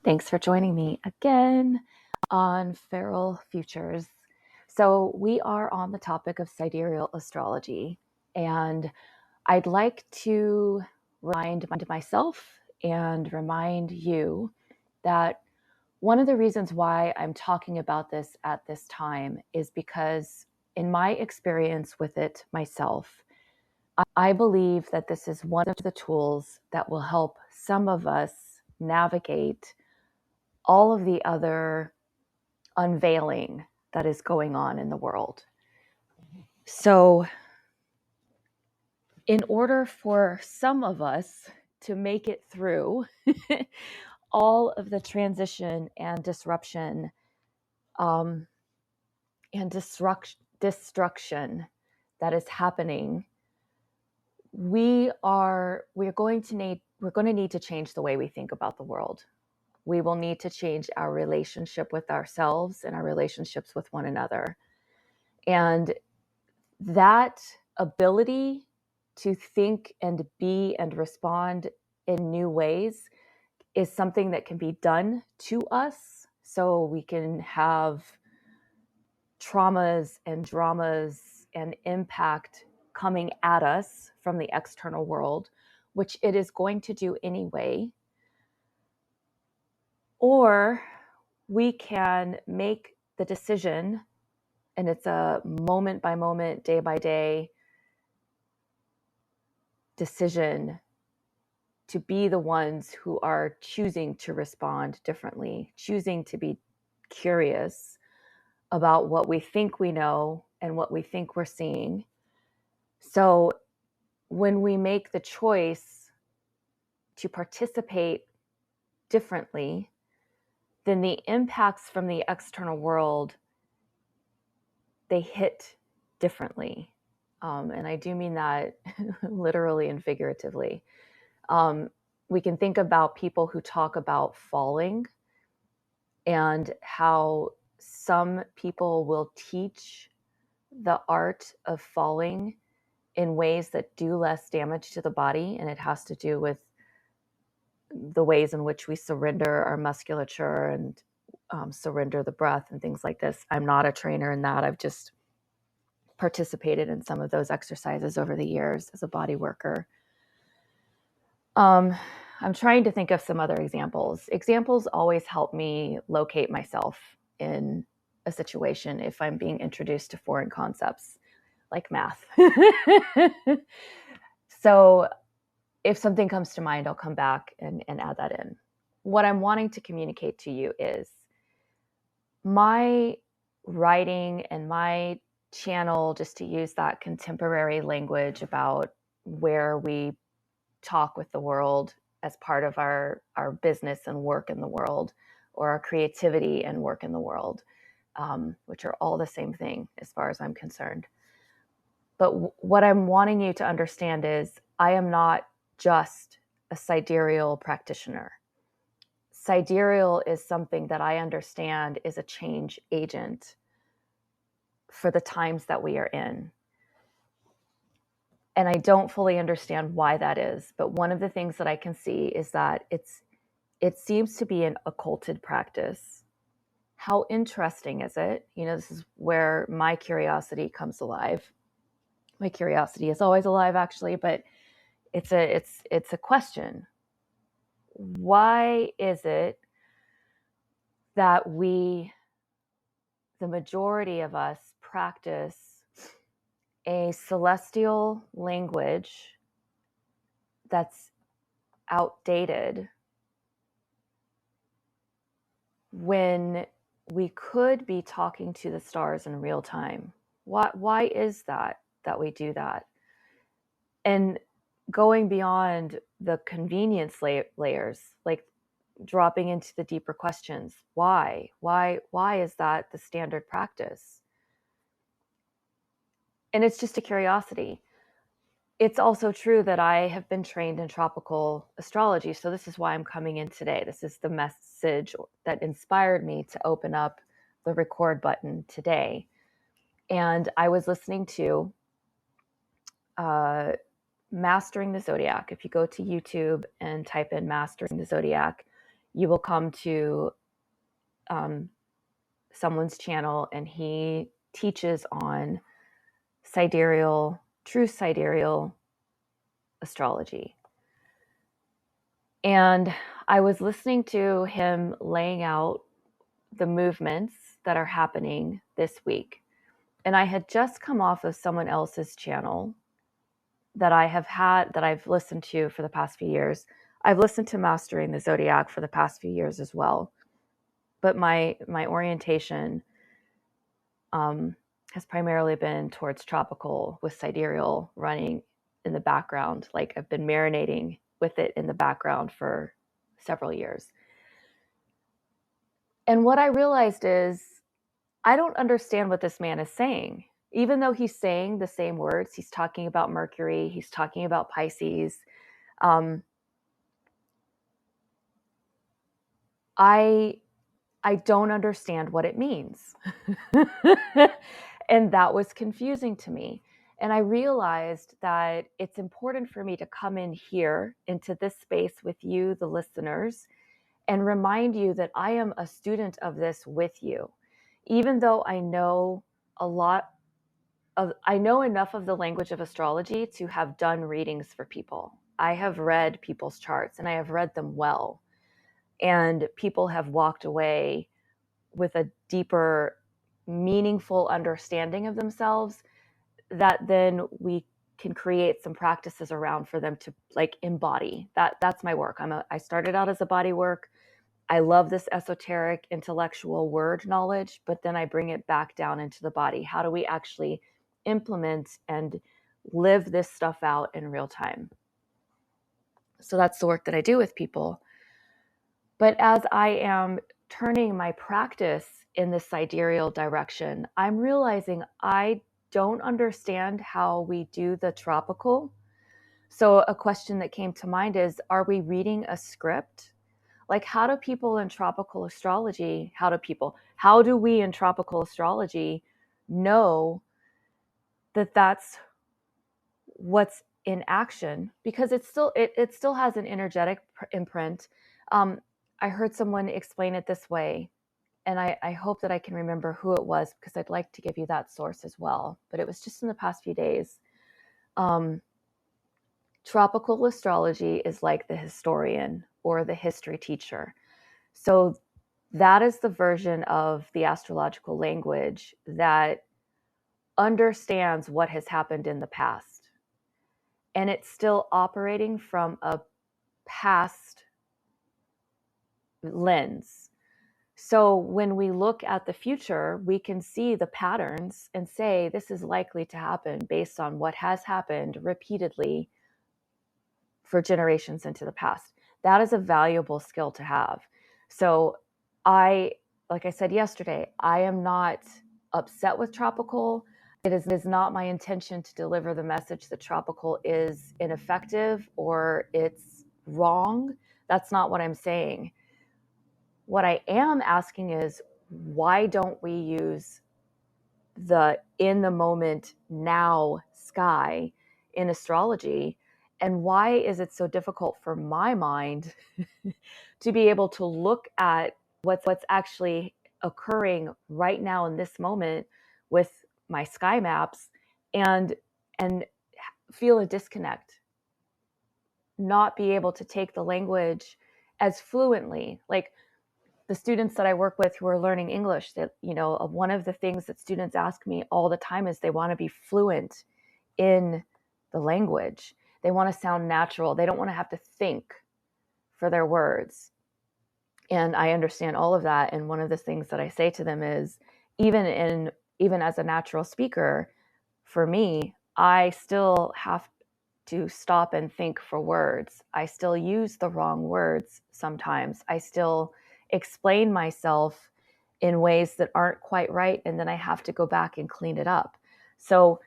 Thanks for joining me again on Feral Futures. So, we are on the topic of sidereal astrology, and I'd like to remind myself and remind you that one of the reasons why I'm talking about this at this time is because, in my experience with it myself, I believe that this is one of the tools that will help some of us navigate all of the other unveiling that is going on in the world. So, in order for some of us to make it through all of the transition and disruption and destruction that is happening, we're going to need to change the way we think about the world. We will need to change our relationship with ourselves and our relationships with one another. And that ability to think and be and respond in new ways is something that can be done to us, so we can have traumas and dramas and impact coming at us from the external world, which it is going to do anyway. Or we can make the decision, and it's a moment by moment, day by day decision, to be the ones who are choosing to respond differently, choosing to be curious about what we think we know and what we think we're seeing. So when we make the choice to participate differently, then the impacts from the external world, they hit differently. And I do mean that literally and figuratively. We can think about people who talk about falling and how some people will teach the art of falling in ways that do less damage to the body. And it has to do with the ways in which we surrender our musculature and surrender the breath and things like this. I'm not a trainer in that. I've just participated in some of those exercises over the years as a body worker. I'm trying to think of some other examples. Examples always help me locate myself in a situation if I'm being introduced to foreign concepts like math. So if something comes to mind, I'll come back and add that in. What I'm wanting to communicate to you is my writing and my channel, just to use that contemporary language about where we talk with the world as part of our business and work in the world, or our creativity and work in the world, which are all the same thing as far as I'm concerned. But what I'm wanting you to understand is I am not just a sidereal practitioner. Sidereal is something that I understand is a change agent for the times that we are in. And I don't fully understand why that is. But one of the things that I can see is that it seems to be an occulted practice. How interesting is it? This is where my curiosity comes alive. My curiosity is always alive, actually, but it's a question. Why is it that the majority of us, practice a celestial language that's outdated when we could be talking to the stars in real time? Why is that we do that? And going beyond the convenience layers, like dropping into the deeper questions, why is that the standard practice? And it's just a curiosity. It's also true that I have been trained in tropical astrology, so this is why I'm coming in today. This is the message that inspired me to open up the record button today. And I was listening to Mastering the Zodiac. If you go to YouTube and type in Mastering the Zodiac, you will come to someone's channel and he teaches on true sidereal astrology. And I was listening to him laying out the movements that are happening this week. And I had just come off of someone else's channel that I've listened to for the past few years. I've listened to Mastering the Zodiac for the past few years as well. But my orientation has primarily been towards tropical with sidereal running in the background. Like I've been marinating with it in the background for several years. And what I realized is I don't understand what this man is saying. Even though he's saying the same words, he's talking about Mercury, he's talking about Pisces. I don't understand what it means. And that was confusing to me. And I realized that it's important for me to come in here into this space with you, the listeners, and remind you that I am a student of this with you. Even though I know enough of the language of astrology to have done readings for people. I have read people's charts and I have read them well. And people have walked away with a deeper, meaningful understanding of themselves that then we can create some practices around for them to like embody. That's my work. I started out as a body work. I love this esoteric intellectual word knowledge, but then I bring it back down into the body. How do we actually implement and live this stuff out in real time? So that's the work that I do with people. But as I am turning my practice in the sidereal direction, I'm realizing I don't understand how we do the tropical. So a question that came to mind is, are we reading a script? Like, how do we in tropical astrology know that that's what's in action? Because it still has an energetic imprint. I heard someone explain it this way, and I hope that I can remember who it was because I'd like to give you that source as well. But it was just in the past few days. Tropical astrology is like the historian or the history teacher. So that is the version of the astrological language that understands what has happened in the past. And it's still operating from a past lens. So when we look at the future, we can see the patterns and say, this is likely to happen based on what has happened repeatedly for generations into the past. That is a valuable skill to have. So like I said yesterday, I am not upset with tropical. It is not my intention to deliver the message that tropical is ineffective or it's wrong. That's not what I'm saying. What I am asking is, why don't we use the in the moment now sky in astrology? And why is it so difficult for my mind to be able to look at what's actually occurring right now in this moment with my sky maps and feel a disconnect, not be able to take the language as fluently? Like the students that I work with who are learning English, that, one of the things that students ask me all the time is they want to be fluent in the language. They want to sound natural. They don't want to have to think for their words. And I understand all of that. And one of the things that I say to them is, even as a natural speaker, for me, I still have to stop and think for words. I still use the wrong words sometimes. I still explain myself in ways that aren't quite right, and then I have to go back and clean it up. So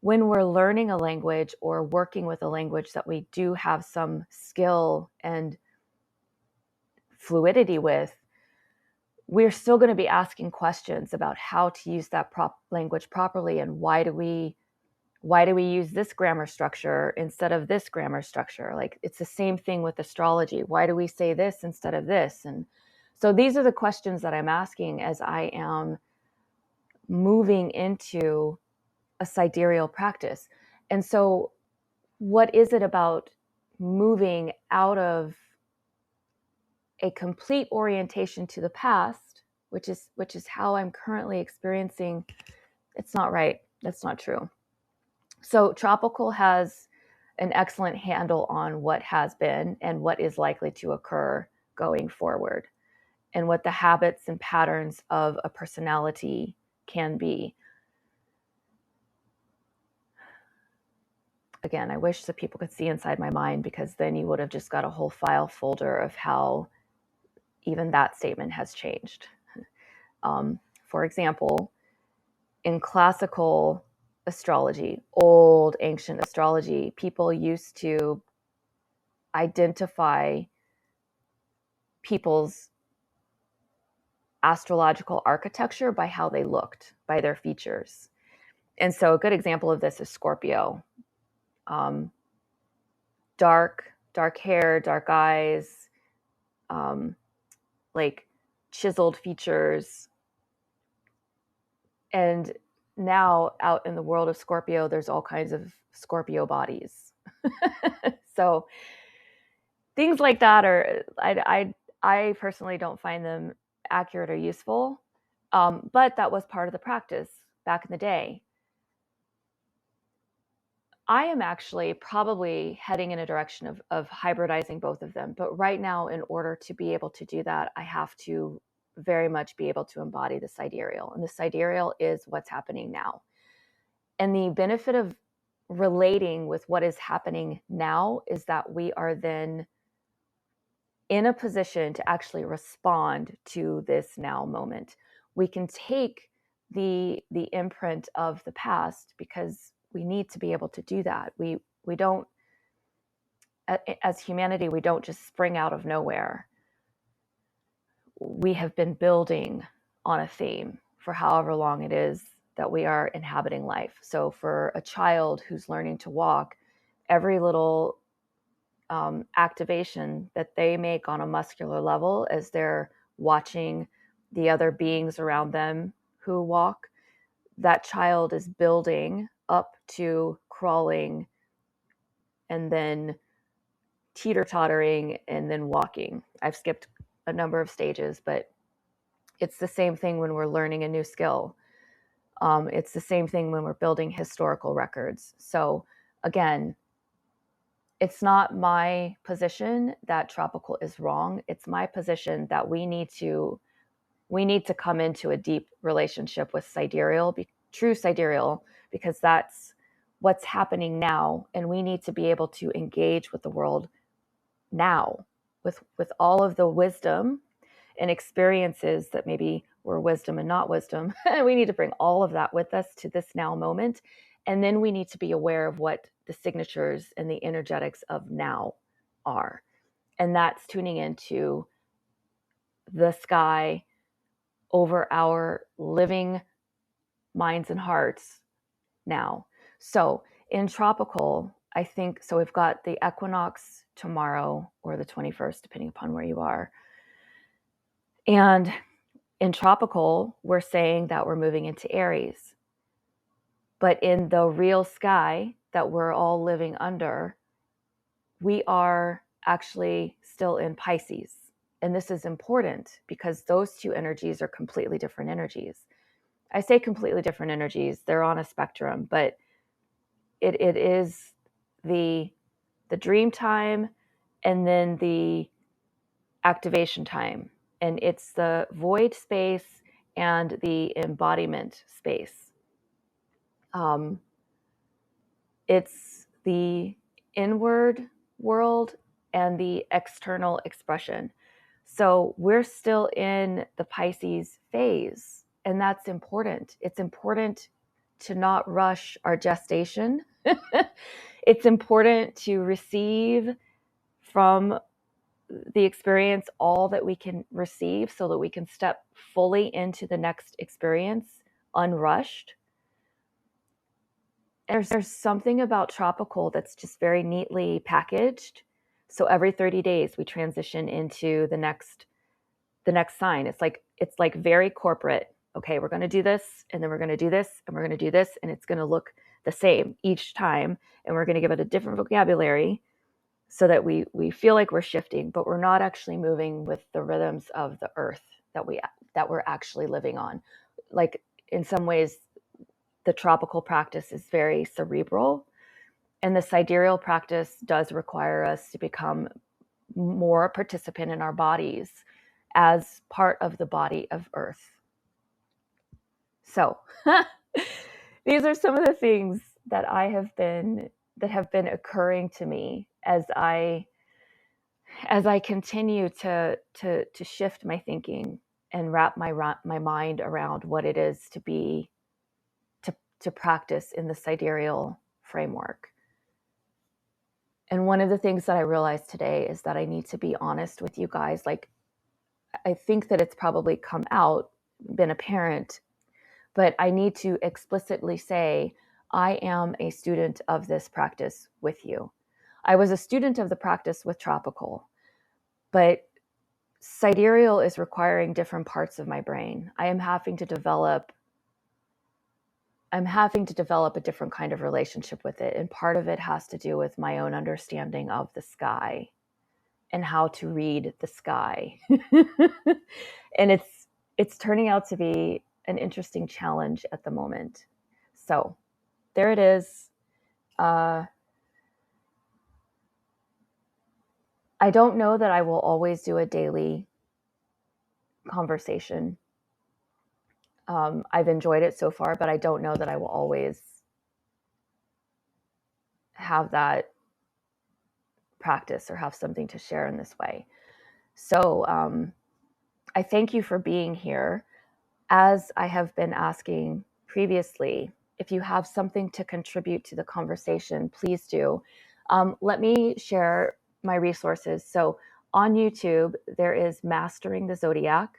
when we're learning a language or working with a language that we do have some skill and fluidity with, we're still going to be asking questions about how to use that language properly, and why do we Why do we use this grammar structure instead of this grammar structure? Like, it's the same thing with astrology. Why do we say this instead of this? And so these are the questions that I'm asking as I am moving into a sidereal practice. And so what is it about moving out of a complete orientation to the past, which is how I'm currently experiencing? It's not right. That's not true. So tropical has an excellent handle on what has been and what is likely to occur going forward, and what the habits and patterns of a personality can be. Again, I wish that people could see inside my mind, because then you would have just got a whole file folder of how even that statement has changed. For example, in classical astrology, old ancient astrology, people used to identify people's astrological architecture by how they looked, by their features. And so a good example of this is Scorpio. Dark hair, dark eyes, like chiseled features. And now out in the world of Scorpio, there's all kinds of Scorpio bodies. So things like that are, I personally don't find them accurate or useful. But that was part of the practice back in the day. I am actually probably heading in a direction of hybridizing both of them. But right now, in order to be able to do that, I have to very much be able to embody the sidereal. And the sidereal is what's happening now. And the benefit of relating with what is happening now is that we are then in a position to actually respond to this now moment. We can take the imprint of the past, because we need to be able to do that. We don't, as humanity, we don't just spring out of nowhere. We have been building on a theme for however long it is that we are inhabiting life. So for a child who's learning to walk, every little activation that they make on a muscular level as they're watching the other beings around them who walk, that child is building up to crawling, and then teeter-tottering, and then walking. I've skipped a number of stages, but it's the same thing when we're learning a new skill. It's the same thing when we're building historical records. So again, it's not my position that tropical is wrong. It's my position that we need to come into a deep relationship with sidereal, true sidereal, because that's what's happening now. And we need to be able to engage with the world now with all of the wisdom and experiences that maybe were wisdom and not wisdom. We need to bring all of that with us to this now moment. And then we need to be aware of what the signatures and the energetics of now are. And that's tuning into the sky over our living minds and hearts now. So in tropical, I think, so we've got the equinox tomorrow, or the 21st, depending upon where you are. And in tropical, we're saying that we're moving into Aries. But in the real sky that we're all living under, we are actually still in Pisces. And this is important because those two energies are completely different energies. I say completely different energies. They're on a spectrum, but it is the dream time and then the activation time. And it's the void space and the embodiment space. It's the inward world and the external expression. So we're still in the Pisces phase, and that's important. It's important to not rush our gestation. It's important to receive from the experience all that we can receive so that we can step fully into the next experience unrushed. there's something about tropical that's just very neatly packaged. So every 30 days we transition into the next sign. It's like very corporate. Okay, we're going to do this, and then we're going to do this, and we're going to do this, and it's going to look the same each time, and we're going to give it a different vocabulary so that we feel like we're shifting, but we're not actually moving with the rhythms of the earth that we're actually living on. Like in some ways, the tropical practice is very cerebral, and the sidereal practice does require us to become more a participant in our bodies as part of the body of Earth. So these are some of the things that have been occurring to me as I continue to shift my thinking and wrap my mind around what it is to be to practice in the sidereal framework. And one of the things that I realized today is that I need to be honest with you guys. Like, I think that it's probably come out, been apparent, but I need to explicitly say, I am a student of this practice with you. I was a student of the practice with tropical, but sidereal is requiring different parts of my brain. I am having to develop a different kind of relationship with it. And part of it has to do with my own understanding of the sky and how to read the sky. And it's turning out to be an interesting challenge at the moment. So there it is. I don't know that I will always do a daily conversation. I've enjoyed it so far, but I don't know that I will always have that practice or have something to share in this way. So I thank you for being here. As I have been asking previously, if you have something to contribute to the conversation, please do. Let me share my resources. So on YouTube, there is Mastering the Zodiac.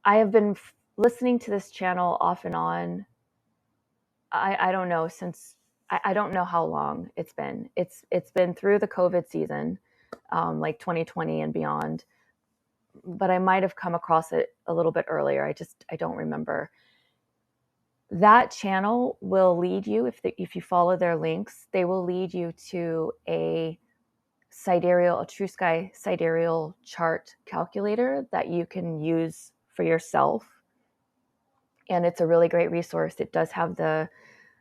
I have been listening to this channel off and on. I don't know, since I don't know how long it's been. It's been through the COVID season, like 2020 and beyond. But I might have come across it a little bit earlier. I don't remember. That channel will lead you, if you follow their links, they will lead you to a true sky sidereal chart calculator that you can use for yourself. And it's a really great resource. It does have the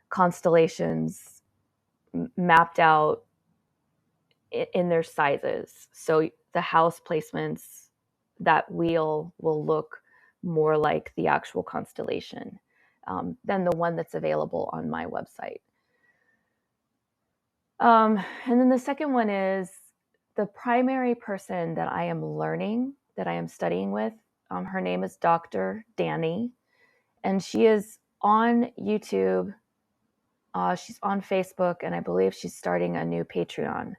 constellations mapped out in their sizes. So the house placements, that wheel will look more like the actual constellation than the one that's available on my website. And then the second one is the primary person that I am learning, that I am studying with. Her name is Dr. Dani, and she is on YouTube. She's on Facebook, and I believe she's starting a new Patreon.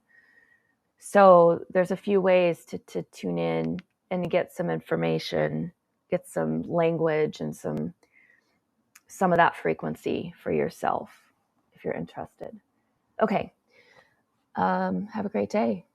So there's a few ways to tune in and get some information, get some language and some of that frequency for yourself if you're interested. Okay. Have a great day.